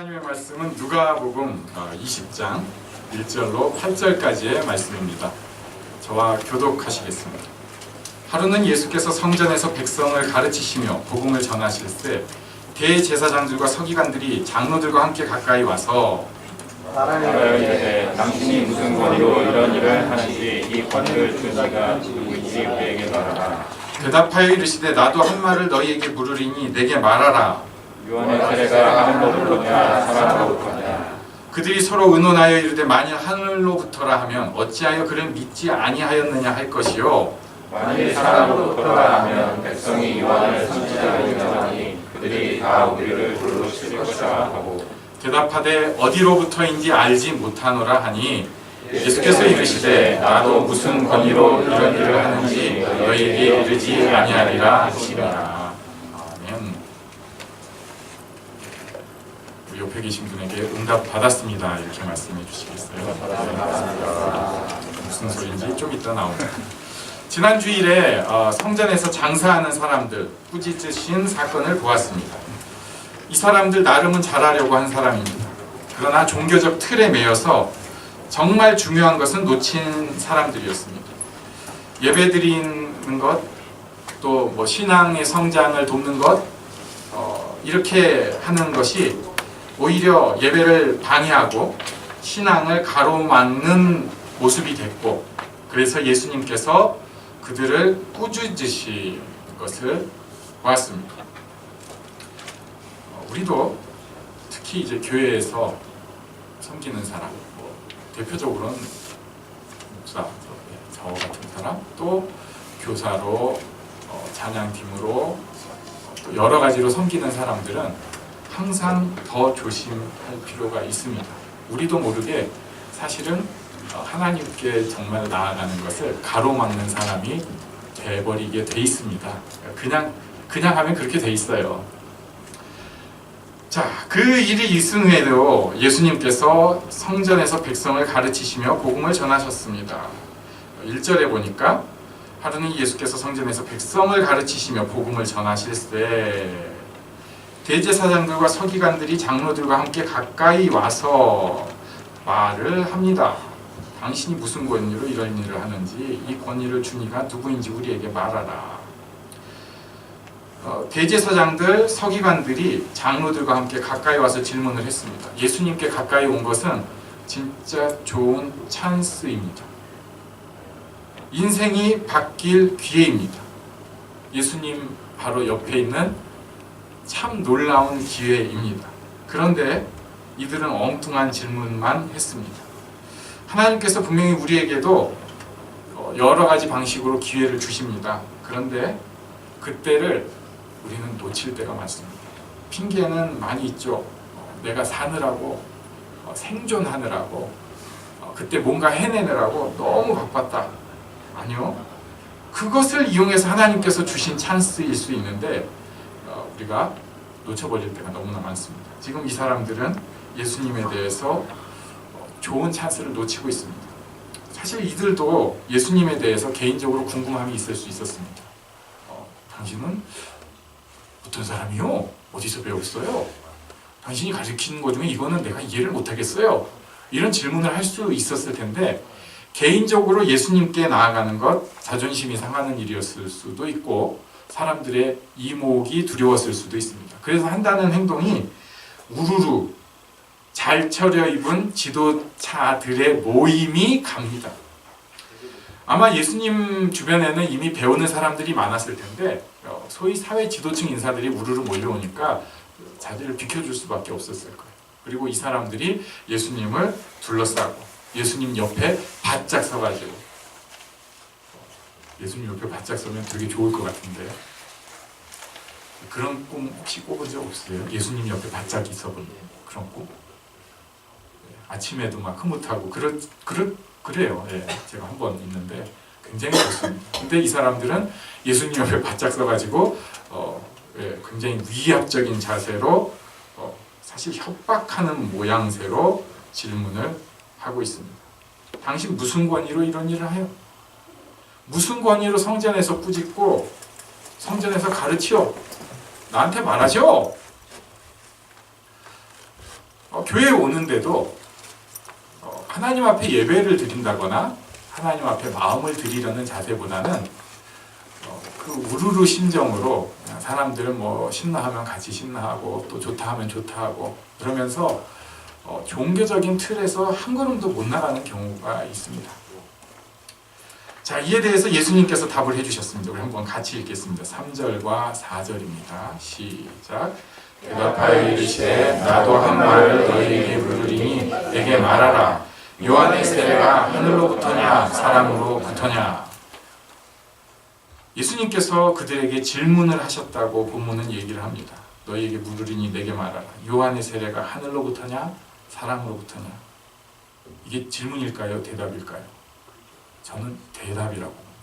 하나님의 말씀은 누가복음 20장 1절로 8절까지의 말씀입니다. 저와 교독하시겠습니다. 하루는 예수께서 성전에서 백성을 가르치시며 복음을 전하실 때 대제사장들과 서기관들이 장로들과 함께 가까이 와서 말하여 이르되 당신이 무슨 권위로 이런 일을 하는지 이 권위를 준 이가 누구인지 우리에게 말하라. 대답하여 이르시되 나도 한 말을 너희에게 물으리니 내게 말하라. 요한의 세례가 하늘로부터냐 사람으로부터냐. 그들이 서로 의논하여 이르되 만일 하늘로부터라 하면 어찌하여 그를 믿지 아니하였느냐 할 것이요 만일 사람으로부터라 하면 백성이 요한을 선지자로 인정하니 그들이 다 우리를 불로 치실 것이라 하고 대답하되 어디로부터인지 알지 못하노라 하니 예수께서 이르시되 나도 무슨 권위로 이런 일을 하는지 너희에게 이르지 아니하리라 하시니라. 아멘. 우리 옆에 계신 분에게 응답 받았습니다 이렇게 말씀해 주시겠어요? 무슨 소리인지 좀 이따 나옵니다. 지난 주일에 성전에서 장사하는 사람들 꾸짖으신 사건을 보았습니다. 이 사람들 나름은 잘하려고 한 사람입니다. 그러나 종교적 틀에 매여서 정말 중요한 것은 놓친 사람들이었습니다. 예배드리는 것, 또 뭐 신앙의 성장을 돕는 것, 이렇게 하는 것이 오히려 예배를 방해하고 신앙을 가로막는 모습이 됐고, 그래서 예수님께서 그들을 꾸짖으신 것을 보았습니다. 우리도 특히 이제 교회에서 섬기는 사람, 대표적으로는 목사, 저 같은 사람, 또 교사로, 찬양팀으로, 또 여러 가지로 섬기는 사람들은 항상 더 조심할 필요가 있습니다. 우리도 모르게 사실은 하나님께 정말 나아가는 것을 가로막는 사람이 돼버리게 돼 있습니다. 그냥 하면 그렇게 돼 있어요. 자, 그 일이 있은 후에도 예수님께서 성전에서 백성을 가르치시며 복음을 전하셨습니다. 1절에 보니까 하루는 예수께서 성전에서 백성을 가르치시며 복음을 전하실 때 대제사장들과 서기관들이 장로들과 함께 가까이 와서 말을 합니다. 당신이 무슨 권위로 이런 일을 하는지 이 권위를 준 이가 누구인지 우리에게 말하라. 대제사장들, 서기관들이 장로들과 함께 가까이 와서 질문을 했습니다. 예수님께 가까이 온 것은 진짜 좋은 찬스입니다. 인생이 바뀔 기회입니다. 예수님 바로 옆에 있는 참 놀라운 기회입니다. 그런데 이들은 엉뚱한 질문만 했습니다. 하나님께서 분명히 우리에게도 여러 가지 방식으로 기회를 주십니다. 그런데 그때를 우리는 놓칠 때가 많습니다. 핑계는 많이 있죠. 내가 사느라고, 생존하느라고, 그때 뭔가 해내느라고 너무 바빴다. 아니요. 그것을 이용해서 하나님께서 주신 찬스일 수 있는데 우리가 놓쳐버릴 때가 너무나 많습니다. 지금 이 사람들은 예수님에 대해서 좋은 찬스를 놓치고 있습니다. 사실 이들도 예수님에 대해서 개인적으로 궁금함이 있을 수 있었습니다. 당신은 어떤 사람이요? 어디서 배웠어요? 당신이 가르치는 것 중에 이거는 내가 이해를 못하겠어요. 이런 질문을 할 수 있었을 텐데 개인적으로 예수님께 나아가는 것 자존심이 상하는 일이었을 수도 있고 사람들의 이목이 두려웠을 수도 있습니다. 그래서 한다는 행동이 우르르 잘 차려입은 지도자들의 모임이 갑니다. 아마 예수님 주변에는 이미 배우는 사람들이 많았을 텐데 소위 사회 지도층 인사들이 우르르 몰려오니까 자리를 비켜줄 수밖에 없었을 거예요. 그리고 이 사람들이 예수님을 둘러싸고 예수님 옆에 바짝 서가지고 예수님 옆에 바짝 서면 되게 좋을 것 같은데 그런 꿈 혹시 꿔본 적 없으세요? 예수님 옆에 바짝 있어본 그런 꿈? 아침에도 막 흐뭇하고 그래요. 예, 제가 한 번 있는데 굉장히 좋습니다. 근데 이 사람들은 예수님 옆에 바짝 서가지고 굉장히 위압적인 자세로 사실 협박하는 모양새로 질문을 하고 있습니다. 당신 무슨 권위로 이런 일을 해요? 무슨 권위로 성전에서 꾸짖고 성전에서 가르치오? 나한테 말하죠? 교회에 오는데도 하나님 앞에 예배를 드린다거나 하나님 앞에 마음을 드리려는 자세보다는 그 우르르 심정으로 그냥 사람들 뭐 신나하면 같이 신나하고 또 좋다 하면 좋다 하고 그러면서 종교적인 틀에서 한 걸음도 못 나가는 경우가 있습니다. 자, 이에 대해서 예수님께서 답을 해주셨습니다. 우리 한번 같이 읽겠습니다. 3절과 4절입니다. 시작. 대답하여 이르시되 나도 한 말을 너희에게 물으리니 내게 말하라. 요한의 세례가 하늘로부터냐 사람으로부터냐. 예수님께서 그들에게 질문을 하셨다고 본문은 얘기를 합니다. 너희에게 물으리니 내게 말하라. 요한의 세례가 하늘로부터냐 사람으로부터냐. 이게 질문일까요? 대답일까요? 저는 대답이라고 봅니다.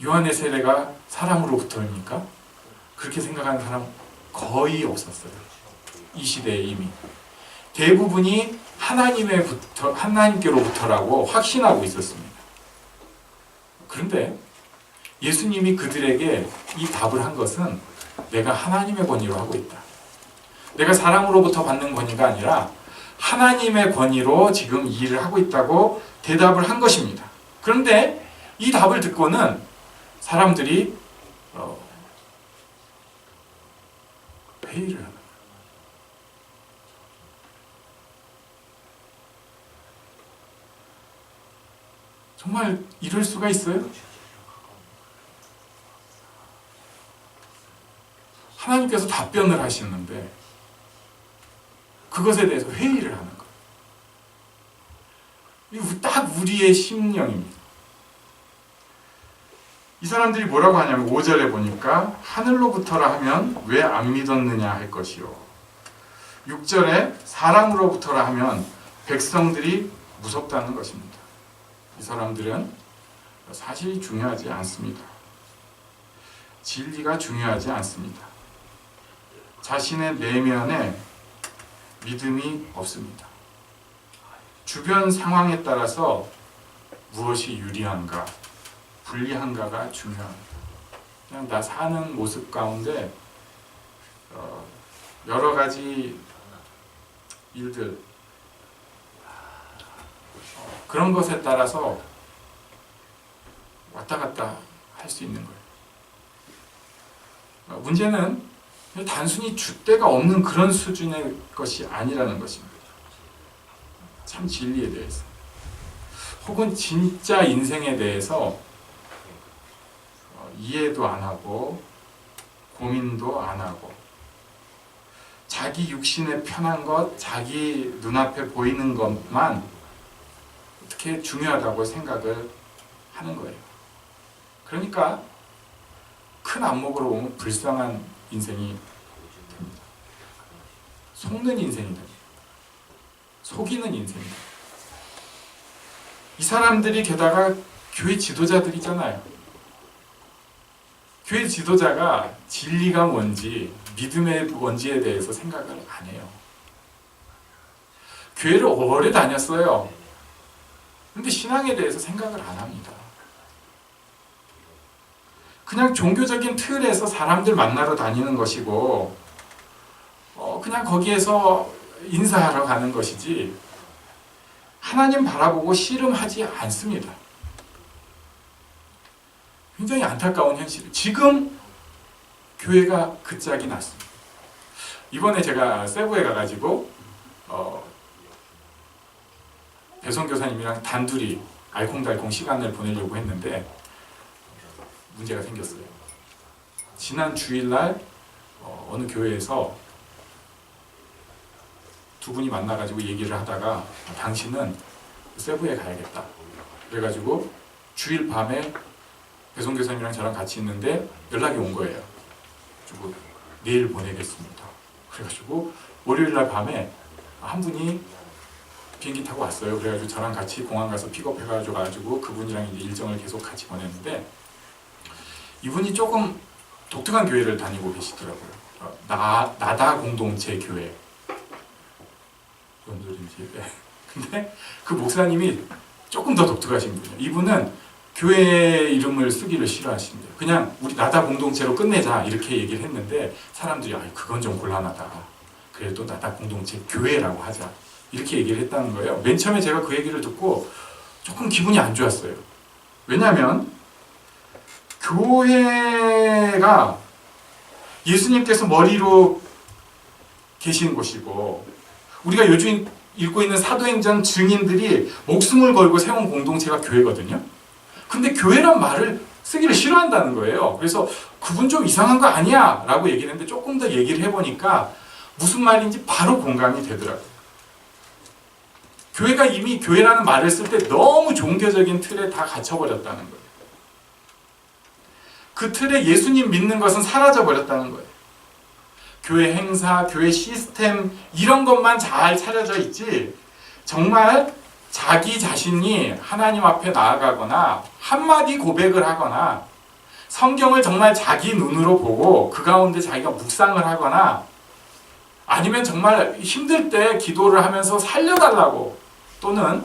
요한의 세례가 사람으로부터입니까? 그렇게 생각하는 사람 거의 없었어요. 이 시대에 이미. 대부분이 하나님께로부터라고 확신하고 있었습니다. 그런데 예수님이 그들에게 이 답을 한 것은 내가 하나님의 권위로 하고 있다. 내가 사람으로부터 받는 권위가 아니라 하나님의 권위로 지금 이 일을 하고 있다고 대답을 한 것입니다. 그런데 이 답을 듣고는 사람들이 회의를 하는 거예요. 정말 이럴 수가 있어요? 하나님께서 답변을 하시는데 그것에 대해서 회의를 하는 거예요. 이거 딱 우리의 심령입니다. 이 사람들이 뭐라고 하냐면 5절에 보니까 하늘로부터라 하면 왜 안 믿었느냐 할 것이요. 6절에 사람으로부터라 하면 백성들이 무섭다는 것입니다. 이 사람들은 사실이 중요하지 않습니다. 진리가 중요하지 않습니다. 자신의 내면에 믿음이 없습니다. 주변 상황에 따라서 무엇이 유리한가, 불리한가가 중요합니다. 그냥 나 사는 모습 가운데 여러 가지 일들 그런 것에 따라서 왔다 갔다 할 수 있는 거예요. 문제는 단순히 줏대가 없는 그런 수준의 것이 아니라는 것입니다. 참 진리에 대해서 혹은 진짜 인생에 대해서 이해도 안 하고 고민도 안 하고 자기 육신에 편한 것, 자기 눈앞에 보이는 것만 어떻게 중요하다고 생각을 하는 거예요. 그러니까 큰 안목으로 보면 불쌍한 인생이 됩니다. 속는 인생이 됩니다. 속이는 인생입니다. 이 사람들이 게다가 교회 지도자들이잖아요. 교회 지도자가 진리가 뭔지, 믿음의 뭔지에 대해서 생각을 안 해요. 교회를 오래 다녔어요. 근데 신앙에 대해서 생각을 안 합니다. 그냥 종교적인 틀에서 사람들 만나러 다니는 것이고 그냥 거기에서 인사하러 가는 것이지 하나님 바라보고 씨름하지 않습니다. 굉장히 안타까운 현실이에요. 지금 교회가 그 짝이 났습니다. 이번에 제가 세부에 가가지고 배송교사님이랑 단둘이 알콩달콩 시간을 보내려고 했는데 문제가 생겼어요. 지난 주일날 어느 교회에서 두 분이 만나가지고 얘기를 하다가 당신은 세부에 가야겠다. 그래가지고 주일 밤에 배송교사님이랑 저랑 같이 있는데 연락이 온 거예요. 그리고 내일 보내겠습니다. 그래가지고 월요일날 밤에 한 분이 비행기 타고 왔어요. 그래가지고 저랑 같이 공항 가서 픽업해가지고 그분이랑 이제 일정을 계속 같이 보냈는데 이분이 조금 독특한 교회를 다니고 계시더라고요. 나다 공동체 교회. 뭔 소리인지. 네. 근데 그 목사님이 조금 더 독특하신 분이에요. 이분은 교회 이름을 쓰기를 싫어하신대요. 그냥 우리 나다 공동체로 끝내자 이렇게 얘기를 했는데 사람들이 그건 좀 곤란하다. 그래도 나다 공동체 교회라고 하자. 이렇게 얘기를 했다는 거예요. 맨 처음에 제가 그 얘기를 듣고 조금 기분이 안 좋았어요. 왜냐하면 교회가 예수님께서 머리로 계시는 곳이고 우리가 요즘 읽고 있는 사도행전 증인들이 목숨을 걸고 세운 공동체가 교회거든요. 근데 교회란 말을 쓰기를 싫어한다는 거예요. 그래서 그분 좀 이상한 거 아니야? 라고 얘기를 했는데 조금 더 얘기를 해보니까 무슨 말인지 바로 공감이 되더라고요. 교회가 이미 교회라는 말을 쓸 때 너무 종교적인 틀에 다 갇혀버렸다는 거예요. 그 틀에 예수님 믿는 것은 사라져버렸다는 거예요. 교회 행사, 교회 시스템 이런 것만 잘 차려져 있지 정말 자기 자신이 하나님 앞에 나아가거나 한마디 고백을 하거나 성경을 정말 자기 눈으로 보고 그 가운데 자기가 묵상을 하거나 아니면 정말 힘들 때 기도를 하면서 살려달라고 또는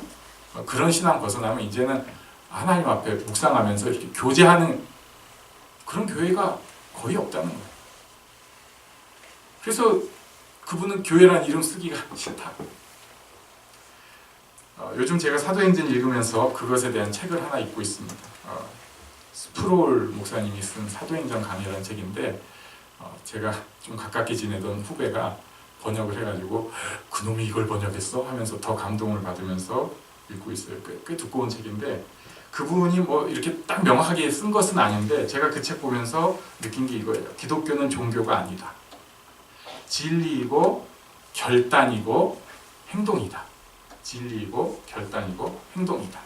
그런 신앙 벗어나면 이제는 하나님 앞에 묵상하면서 이렇게 교제하는 그런 교회가 거의 없다는 거예요. 그래서 그분은 교회라는 이름 쓰기가 싫다. 요즘 제가 사도행전 읽으면서 그것에 대한 책을 하나 읽고 있습니다. 스프롤 목사님이 쓴 사도행전 강해라는 책인데 제가 좀 가깝게 지내던 후배가 번역을 해가지고 그놈이 이걸 번역했어? 하면서 더 감동을 받으면서 읽고 있어요. 꽤 두꺼운 책인데 그분이 뭐 이렇게 딱 명확하게 쓴 것은 아닌데 제가 그 책 보면서 느낀 게 이거예요. 기독교는 종교가 아니다. 진리이고 결단이고 행동이다. 진리이고 결단이고 행동이다.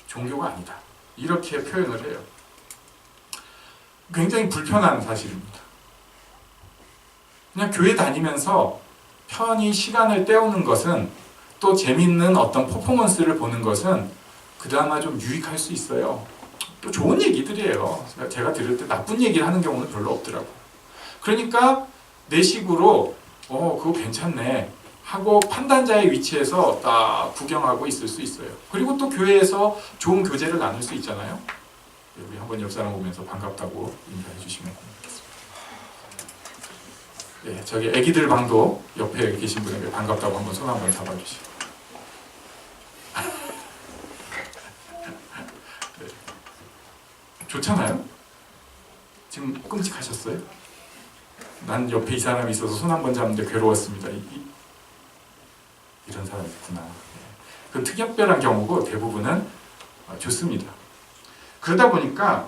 종교가 아니다. 이렇게 표현을 해요. 굉장히 불편한 사실입니다. 그냥 교회 다니면서 편히 시간을 때우는 것은 또 재밌는 어떤 퍼포먼스를 보는 것은 그나마 좀 유익할 수 있어요. 또 좋은 얘기들이에요. 제가 들을 때 나쁜 얘기를 하는 경우는 별로 없더라고요. 그러니까 내 식으로 그거 괜찮네 하고 판단자의 위치에서 딱 구경하고 있을 수 있어요. 그리고 또 교회에서 좋은 교제를 나눌 수 있잖아요. 우리 한번 옆 사람 보면서 반갑다고 인사해 주시면 고맙겠습니다. 네, 저기 애기들 방도 옆에 계신 분에게 반갑다고 한번 손 한번 잡아주시고. 네. 좋잖아요? 지금 끔찍하셨어요? 난 옆에 이 사람이 있어서 손 한 번 잡는데 괴로웠습니다. 이런 사람이 있구나. 그건 특별한 경우고 대부분은 좋습니다. 그러다 보니까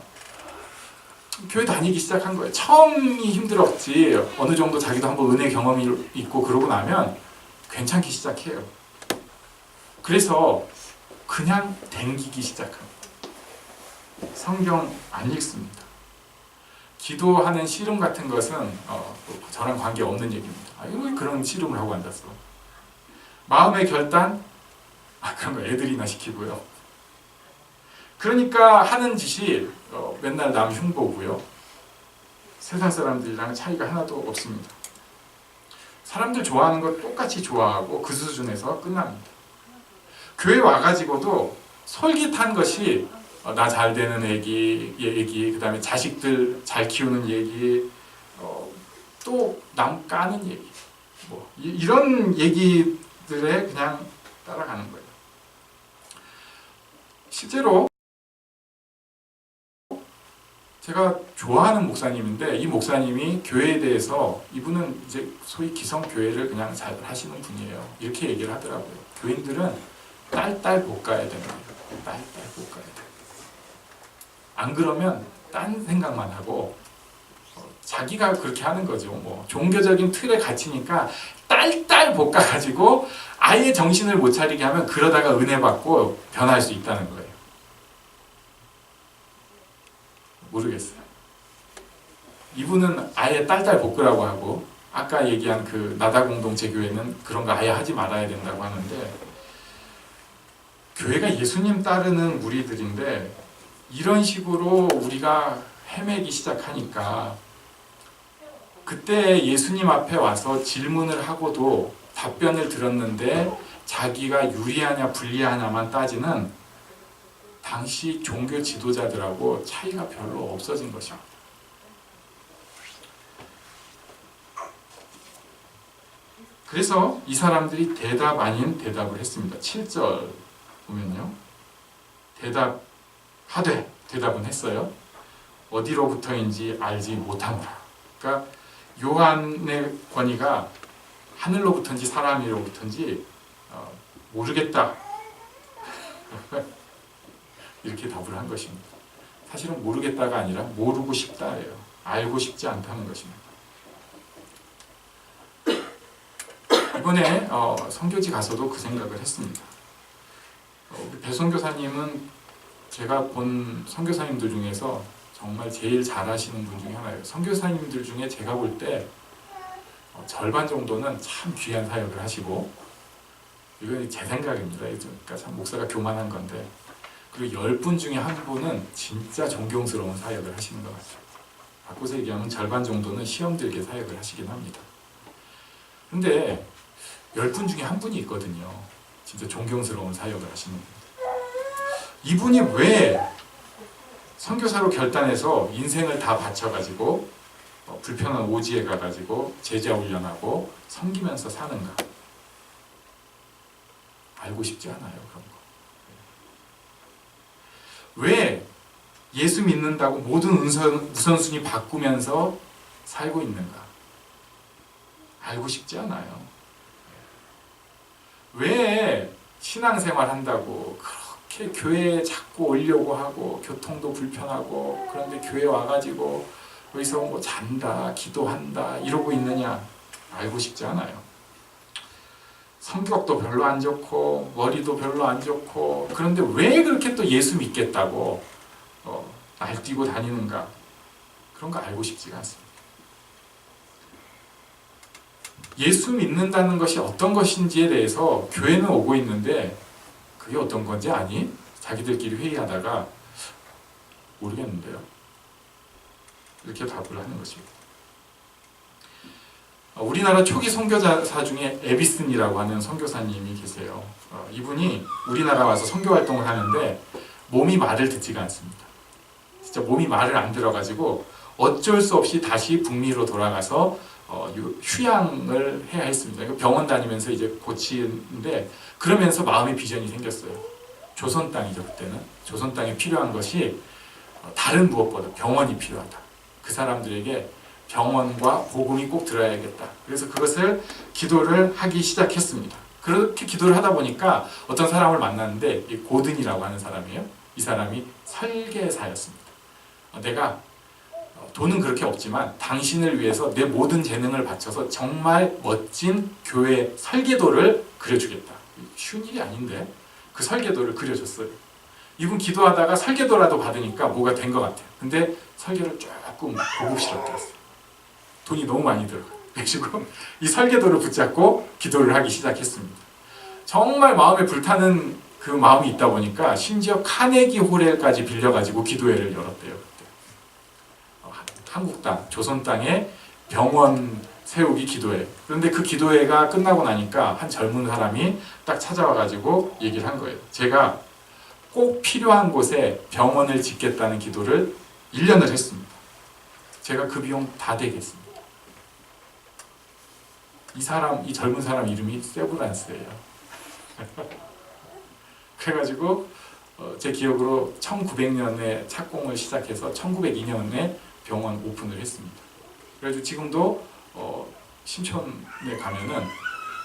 교회 다니기 시작한 거예요. 처음이 힘들었지 어느 정도 자기도 한번 은혜 경험이 있고 그러고 나면 괜찮기 시작해요. 그래서 그냥 댕기기 시작합니다. 성경 안 읽습니다. 기도하는 씨름 같은 것은 저랑 관계없는 얘기입니다. 왜 그런 씨름을 하고 앉았어? 마음의 결단? 그런 거 애들이나 시키고요. 그러니까 하는 짓이 맨날 남 흉보고요. 세상 사람들이랑 차이가 하나도 없습니다. 사람들 좋아하는 거 똑같이 좋아하고 그 수준에서 끝납니다. 교회 와가지고도 솔깃한 것이 나 잘 되는 얘기, 그 다음에 자식들 잘 키우는 얘기, 또 남 까는 얘기, 뭐 이런 얘기들에 그냥 따라가는 거예요. 실제로 제가 좋아하는 목사님인데 이 목사님이 교회에 대해서 이분은 이제 소위 기성교회를 그냥 잘 하시는 분이에요. 이렇게 얘기를 하더라고요. 교인들은 딸딸 볶아야 된다. 딸딸 볶아야 돼. 안 그러면 딴 생각만 하고 자기가 그렇게 하는 거죠. 뭐 종교적인 틀에 갇히니까 딸딸 볶아가지고 아예 정신을 못 차리게 하면 그러다가 은혜 받고 변할 수 있다는 거예요. 모르겠어요. 이분은 아예 딸딸 볶으라고 하고 아까 얘기한 그 나다 공동체 교회는 그런 거 아예 하지 말아야 된다고 하는데 교회가 예수님 따르는 무리들인데 이런 식으로 우리가 헤매기 시작하니까 그때 예수님 앞에 와서 질문을 하고도 답변을 들었는데 자기가 유리하냐 불리하냐만 따지는 당시 종교 지도자들하고 차이가 별로 없어진 것입니다. 그래서 이 사람들이 대답 아닌 대답을 했습니다. 7절 보면요. 대답하되, 대답은 했어요. 어디로부터인지 알지 못하노라. 그러니까 요한의 권위가 하늘로부터인지 사람이로부터인지 모르겠다. 이렇게 답을 한 것입니다. 사실은 모르겠다가 아니라 모르고 싶다예요. 알고 싶지 않다는 것입니다. 이번에 선교지 가서도 그 생각을 했습니다. 우리 배선교사님은 제가 본 선교사님들 중에서 정말 제일 잘하시는 분 중에 하나예요. 선교사님들 중에 제가 볼 때 절반 정도는 참 귀한 사역을 하시고, 이건 제 생각입니다. 그러니까 참 목사가 교만한 건데, 그리고 10분 중에 한 분은 진짜 존경스러운 사역을 하시는 것 같아요. 바꿔서 얘기하면 절반 정도는 시험 들게 사역을 하시긴 합니다. 근데 10분 중에 한 분이 있거든요. 진짜 존경스러운 사역을 하시는 분. 이분이 왜 선교사로 결단해서 인생을 다 바쳐가지고 불편한 오지에 가가지고 제자 훈련하고 섬기면서 사는가? 알고 싶지 않아요, 그런 거. 왜 예수 믿는다고 모든 우선순위 바꾸면서 살고 있는가? 알고 싶지 않아요. 왜 신앙생활 한다고 그렇게 교회에 자꾸 오려고 하고 교통도 불편하고 그런데 교회 와가지고 여기서 뭐 잔다, 기도한다 이러고 있느냐? 알고 싶지 않아요. 성격도 별로 안 좋고 머리도 별로 안 좋고 그런데 왜 그렇게 또 예수 믿겠다고 날뛰고 다니는가? 그런 거 알고 싶지가 않습니다. 예수 믿는다는 것이 어떤 것인지에 대해서 교회는 오고 있는데 그게 어떤 건지 아니? 자기들끼리 회의하다가 모르겠는데요. 이렇게 답을 하는 것입니다. 우리나라 초기 선교사 중에 에비슨이라고 하는 선교사님이 계세요. 이분이 우리나라 와서 선교 활동을 하는데 몸이 말을 듣지가 않습니다. 진짜 몸이 말을 안 들어가지고 어쩔 수 없이 다시 북미로 돌아가서 휴양을 해야 했습니다. 병원 다니면서 이제 고치는데 그러면서 마음의 비전이 생겼어요. 조선 땅이죠, 그때는. 조선 땅에 필요한 것이 다른 무엇보다 병원이 필요하다. 그 사람들에게 병원과 복음이 꼭 들어야겠다. 그래서 그것을 기도를 하기 시작했습니다. 그렇게 기도를 하다 보니까 어떤 사람을 만났는데 고든이라고 하는 사람이에요. 이 사람이 설계사였습니다. 내가 돈은 그렇게 없지만 당신을 위해서 내 모든 재능을 바쳐서 정말 멋진 교회 설계도를 그려주겠다. 쉬운 일이 아닌데 그 설계도를 그려줬어요. 이분 기도하다가 설계도라도 받으니까 뭐가 된 것 같아요. 근데 설계를 조금 고급스럽게 했어요. 돈이 너무 많이 들어가요. 그래서 이 설계도를 붙잡고 기도를 하기 시작했습니다. 정말 마음에 불타는 그 마음이 있다 보니까 심지어 카네기 홀에까지 빌려가지고 기도회를 열었대요. 그때. 한국 땅, 조선 땅에 병원 세우기 기도회. 그런데 그 기도회가 끝나고 나니까 한 젊은 사람이 딱 찾아와가지고 얘기를 한 거예요. 제가 꼭 필요한 곳에 병원을 짓겠다는 기도를 1년을 했습니다. 제가 그 비용 다 대겠습니다. 이 젊은 사람 이름이 세브란스예요. 그래가지고 제 기억으로 1900년에 착공을 시작해서 1902년에 병원 오픈을 했습니다. 그래가지고 지금도 신촌에 가면은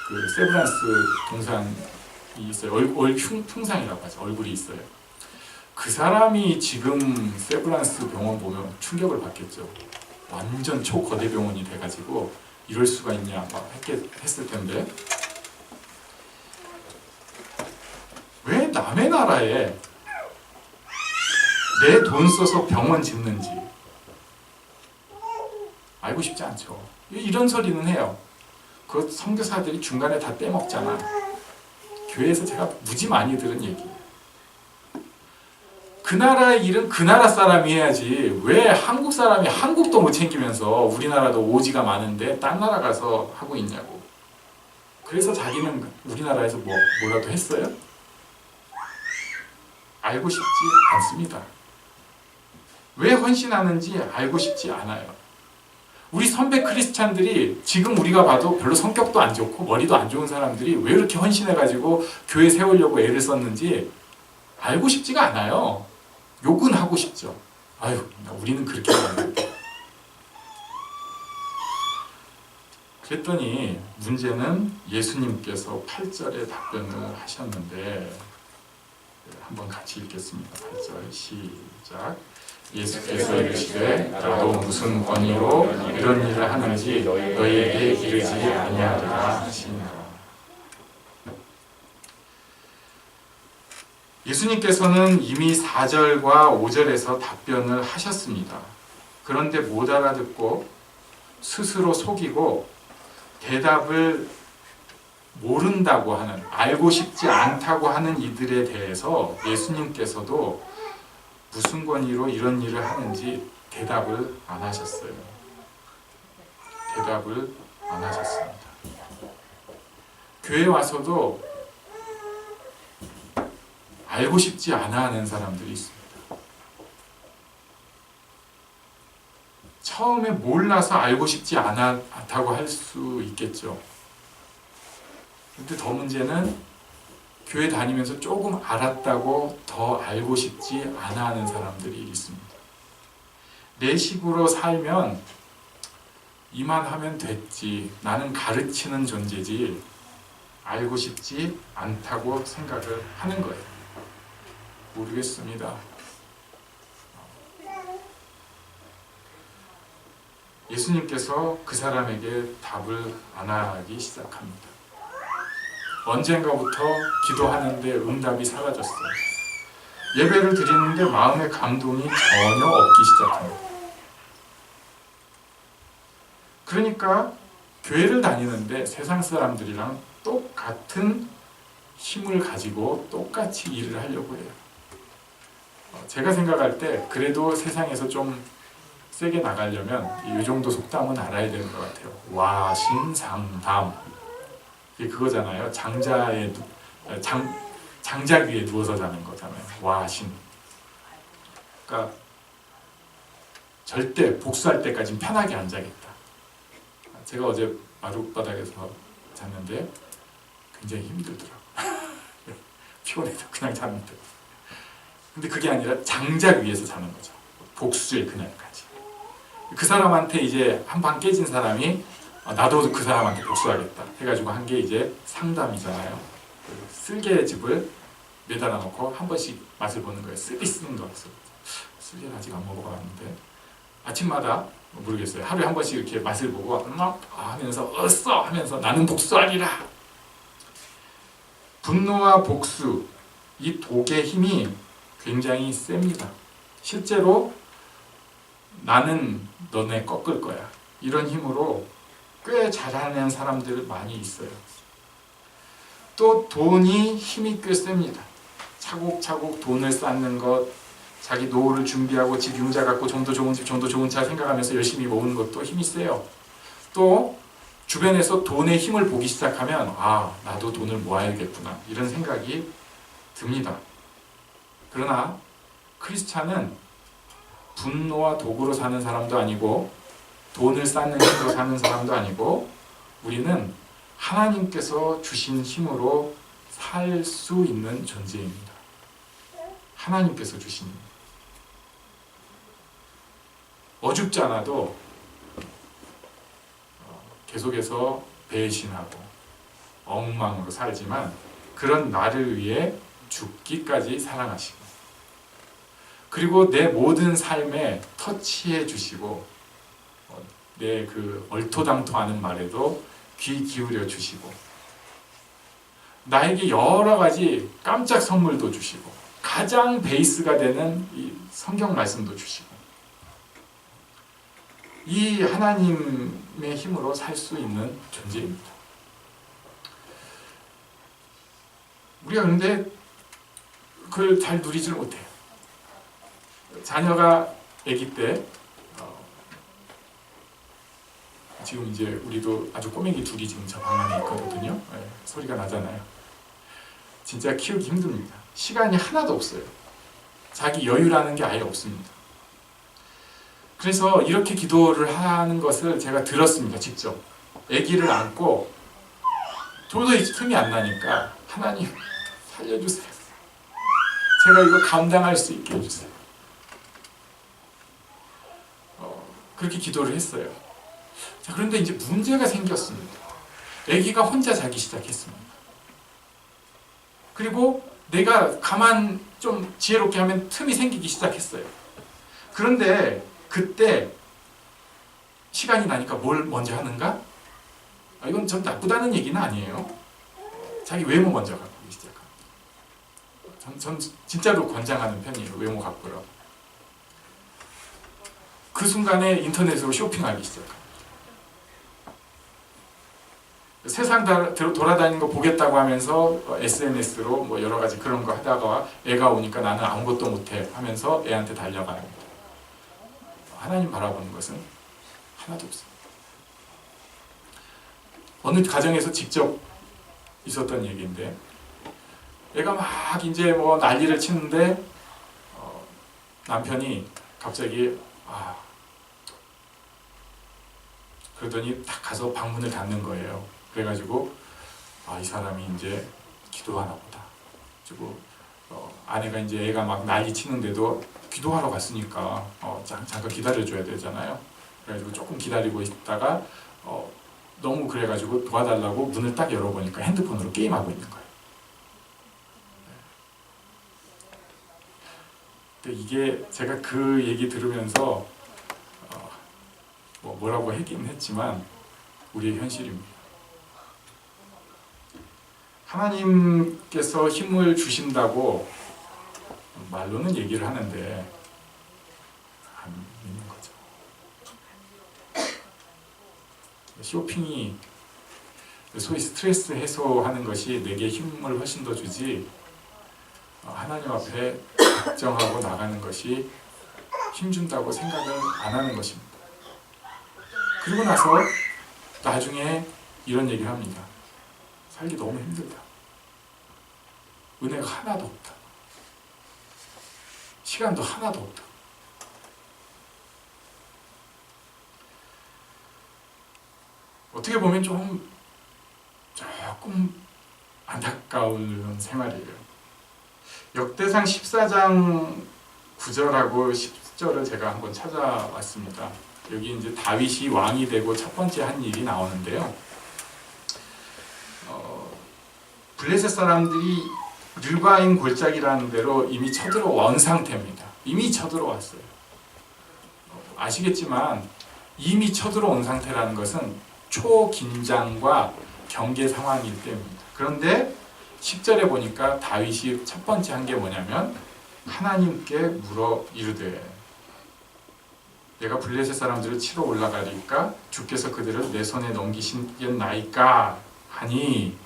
그 세브란스 동상이 있어요. 흉상이라고 하죠. 얼굴이 있어요. 그 사람이 지금 세브란스 병원 보면 충격을 받겠죠. 완전 초거대 병원이 돼가지고 이럴 수가 있냐 막 했을 텐데 왜 남의 나라에 내 돈 써서 병원 짓는지 알고 싶지 않죠. 이런 소리는 해요. 그 선교사들이 중간에 다 떼먹잖아. 교회에서 제가 무지 많이 들은 얘기예요. 그 나라의 일은 그 나라 사람이 해야지 왜 한국 사람이 한국도 못 챙기면서 우리나라도 오지가 많은데 딴 나라 가서 하고 있냐고. 그래서 자기는 우리나라에서 뭐라도 했어요? 알고 싶지 않습니다. 왜 헌신하는지 알고 싶지 않아요. 우리 선배 크리스찬들이 지금 우리가 봐도 별로 성격도 안 좋고 머리도 안 좋은 사람들이 왜 이렇게 헌신해가지고 교회 세우려고 애를 썼는지 알고 싶지가 않아요. 욕은 하고 싶죠. 아유, 우리는 그렇게 하는데. 그랬더니 문제는 예수님께서 8절에 답변을 하셨는데, 한번 같이 읽겠습니다. 8절 시작. 예수께서 이르시되 나도 무슨 권위로 이런 일을 하는지 너희에게 이르지 아니하리라 하시니라. 예수님께서는 이미 4절과 5절에서 답변을 하셨습니다. 그런데 못 알아듣고 스스로 속이고 대답을 모른다고 하는, 알고 싶지 않다고 하는 이들에 대해서 예수님께서도 무슨 권위로 이런 일을 하는지 대답을 안 하셨어요. 대답을 안 하셨습니다. 교회 와서도 알고 싶지 않아 하는 사람들이 있습니다. 처음에 몰라서 알고 싶지 않다고 할 수 있겠죠. 근데 더 문제는 교회 다니면서 조금 알았다고 더 알고 싶지 않아 하는 사람들이 있습니다. 내 식으로 살면 이만 하면 됐지, 나는 가르치는 존재지, 알고 싶지 않다고 생각을 하는 거예요. 모르겠습니다. 예수님께서 그 사람에게 답을 안 하기 시작합니다. 언젠가부터 기도하는데 응답이 사라졌어요. 예배를 드리는데 마음의 감동이 전혀 없기 시작합니다. 그러니까 교회를 다니는데 세상 사람들이랑 똑같은 힘을 가지고 똑같이 일을 하려고 해요. 제가 생각할 때 그래도 세상에서 좀 세게 나가려면 이 정도 속담은 알아야 되는 것 같아요. 와신상담. 이게 그거잖아요. 장작 위에 누워서 자는 거잖아요. 와신. 그러니까 절대 복수할 때까지는 편하게 안 자겠다. 제가 어제 마룻바닥에서 잤는데 굉장히 힘들더라고요. 피곤해서 그냥 잤는데. 근데 그게 아니라 장작 위에서 자는 거죠. 복수의 그날까지. 그 사람한테 이제 한 방 깨진 사람이 나도 그 사람한테 복수하겠다 해가지고 한 게 이제 상담이잖아요. 쓸개즙을 매달아 놓고 한 번씩 맛을 보는 거예요. 쓰리 쓰는 거. 쓸개는 아직 안 먹어봤는데 아침마다 모르겠어요. 하루에 한 번씩 이렇게 맛을 보고 하면서 어써 하면서 나는 복수하리라. 분노와 복수, 이 독의 힘이 굉장히 셉니다. 실제로 나는 너네 꺾을 거야. 이런 힘으로 꽤 잘하는 사람들 많이 있어요. 또 돈이 힘이 꽤 셉니다. 차곡차곡 돈을 쌓는 것, 자기 노후를 준비하고 집 융자 갖고 좀 더 좋은 집, 좀 더 좋은 차 생각하면서 열심히 모으는 것도 힘이 세요. 또 주변에서 돈의 힘을 보기 시작하면 나도 돈을 모아야겠구나 이런 생각이 듭니다. 그러나 크리스찬은 분노와 도구로 사는 사람도 아니고 돈을 쌓는 힘으로 사는 사람도 아니고 우리는 하나님께서 주신 힘으로 살 수 있는 존재입니다. 하나님께서 주신 힘. 어줍지 않아도 계속해서 배신하고 엉망으로 살지만 그런 나를 위해 죽기까지 사랑하시고 그리고 내 모든 삶에 터치해 주시고 내 그 얼토당토하는 말에도 귀 기울여 주시고 나에게 여러 가지 깜짝 선물도 주시고 가장 베이스가 되는 이 성경 말씀도 주시고 이 하나님의 힘으로 살 수 있는 존재입니다. 우리가 그런데 그걸 잘 누리질 못해요. 자녀가 아기 때 지금 이제 우리도 아주 꼬맹이 둘이 지금 저 방 안에 있거든요. 소리가 나잖아요. 진짜 키우기 힘듭니다. 시간이 하나도 없어요. 자기 여유라는 게 아예 없습니다. 그래서 이렇게 기도를 하는 것을 제가 들었습니다. 직접. 아기를 안고 도저히 틈이 안 나니까 하나님 살려주세요. 제가 이거 감당할 수 있게 해주세요. 그렇게 기도를 했어요. 자, 그런데 이제 문제가 생겼습니다. 아기가 혼자 자기 시작했습니다. 그리고 내가 가만 좀 지혜롭게 하면 틈이 생기기 시작했어요. 그런데 그때 시간이 나니까 뭘 먼저 하는가? 이건 좀 나쁘다는 얘기는 아니에요. 자기 외모 먼저 가꾸기 시작합니다. 전 진짜로 권장하는 편이에요. 외모 가꾸라. 그 순간에 인터넷으로 쇼핑하기 시작합니다. 세상 돌아다니는 거 보겠다고 하면서 SNS로 뭐 여러 가지 그런 거 하다가 애가 오니까 나는 아무것도 못해 하면서 애한테 달려가는 거예요. 하나님 바라보는 것은 하나도 없습니다. 어느 가정에서 직접 있었던 얘기인데 애가 막 이제 뭐 난리를 치는데 남편이 갑자기 그러더니 딱 가서 방문을 닫는 거예요. 그래가지고 이 사람이 이제 기도하나 보다. 그리고 아내가 이제 애가 막 난리 치는데도 기도하러 갔으니까 잠깐 기다려줘야 되잖아요. 그래가지고 조금 기다리고 있다가 너무 그래가지고 도와달라고 문을 딱 열어보니까 핸드폰으로 게임하고 있는 거예요. 근데 이게 제가 그 얘기 들으면서 뭐라고 하긴 했지만 우리의 현실입니다. 하나님께서 힘을 주신다고 말로는 얘기를 하는데 안 믿는 거죠. 쇼핑이 소위 스트레스 해소하는 것이 내게 힘을 훨씬 더 주지 하나님 앞에 걱정하고 나가는 것이 힘준다고 생각을 안 하는 것입니다. 그리고 나서 나중에 이런 얘기를 합니다. 살기 너무 힘들다. 은혜가 하나도 없다. 시간도 하나도 없다. 어떻게 보면 조금 안타까운 생활이에요. 역대상 14장 9절하고 10절을 제가 한번 찾아왔습니다. 여기 이제 다윗이 왕이 되고 첫 번째 한 일이 나오는데요. 블레셋 사람들이 르바임 골짜기라는 데로 이미 쳐들어온 상태입니다. 이미 쳐들어왔어요. 아시겠지만 이미 쳐들어온 상태라는 것은 초긴장과 경계 상황일 때입니다. 그런데 10절에 보니까 다윗이 첫 번째 한 게 뭐냐면 하나님께 물어 이르되 내가 블레셋 사람들을 치러 올라가리까 주께서 그들을 내 손에 넘기시겠나이까 하니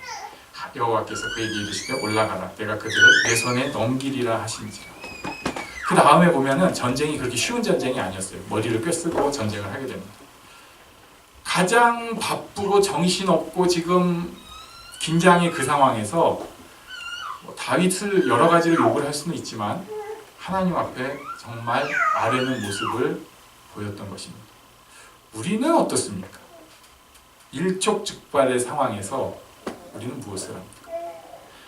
여호와께서 그에게 이르시되 올라가라 내가 그들을 내 손에 넘기리라 하신지라. 그 다음에 보면은 전쟁이 그렇게 쉬운 전쟁이 아니었어요. 머리를 꿰쓰고 전쟁을 하게 됩니다. 가장 바쁘고 정신없고 지금 긴장의 그 상황에서 다윗을 여러 가지로 욕을 할 수는 있지만 하나님 앞에 정말 아뢰는 모습을 보였던 것입니다. 우리는 어떻습니까? 일촉즉발의 상황에서 우리는 무엇을 합니까?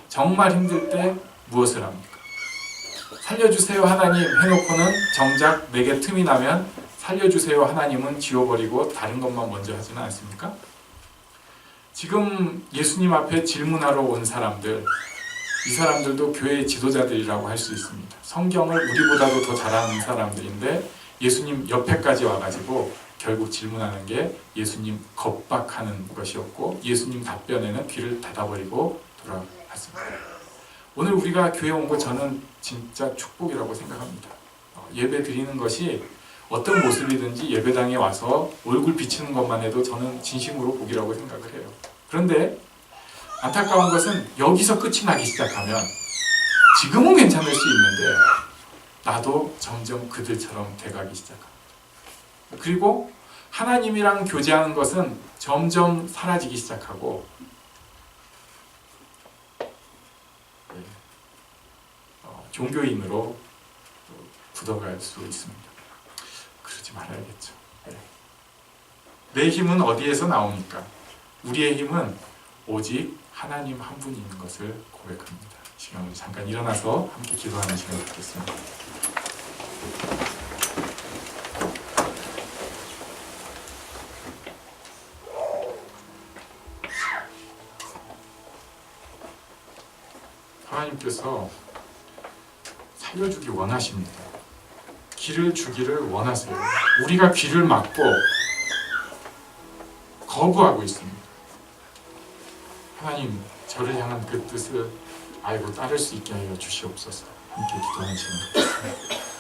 정말 힘들 때 무엇을 합니까? 살려주세요 하나님 해놓고는 정작 내게 틈이 나면 살려주세요 하나님은 지워버리고 다른 것만 먼저 하지는 않습니까? 지금 예수님 앞에 질문하러 온 사람들, 이 사람들도 교회의 지도자들이라고 할 수 있습니다. 성경을 우리보다도 더 잘하는 사람들인데 예수님 옆에까지 와가지고 결국 질문하는 게 예수님 겁박하는 것이었고 예수님 답변에는 귀를 닫아버리고 돌아갔습니다. 오늘 우리가 교회 온 거 저는 진짜 축복이라고 생각합니다. 예배 드리는 것이 어떤 모습이든지 예배당에 와서 얼굴 비치는 것만 해도 저는 진심으로 복이라고 생각을 해요. 그런데 안타까운 것은 여기서 끝이 나기 시작하면 지금은 괜찮을 수 있는데 나도 점점 그들처럼 돼가기 시작합니다. 그리고 하나님이랑 교제하는 것은 점점 사라지기 시작하고 종교인으로 굳어갈 수 있습니다. 그렇지 하지 말아야겠죠. 내 힘은 어디에서 나옵니까? 우리의 힘은 오직 하나님 한 분이 있는 것을 고백합니다. 지금 우리 잠깐 일어나서 함께 기도하는 시간을 갖겠습니다. 하나님께서 살려주기 원하십니다. 길을 주기를 원하세요. 우리가 귀를 막고 거부하고 있습니다. 하나님, 저를 향한 그 뜻을 알고 따를 수 있게 하여 주시옵소서. 함께 기도하는 시간 갖겠습니다.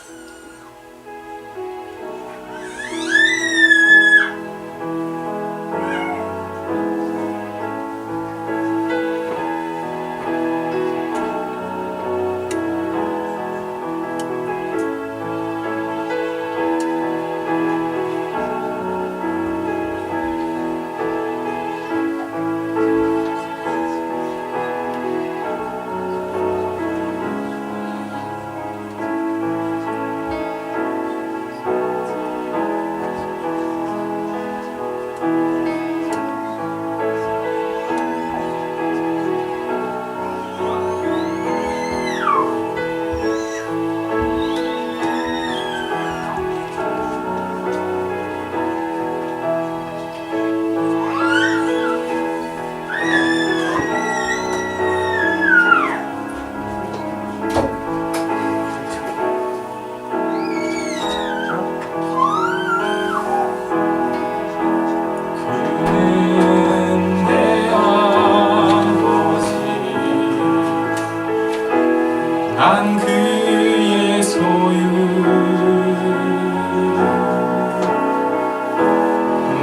난 그의 소유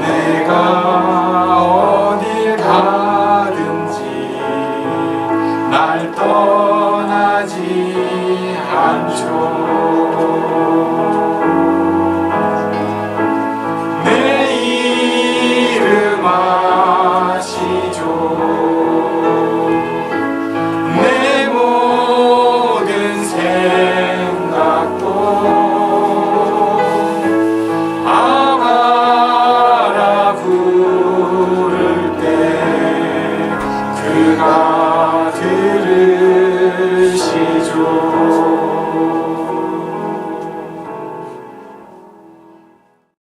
내가 어딜 가든지 날 떠나지 않죠. 내 이름 아시죠. 내 모든 생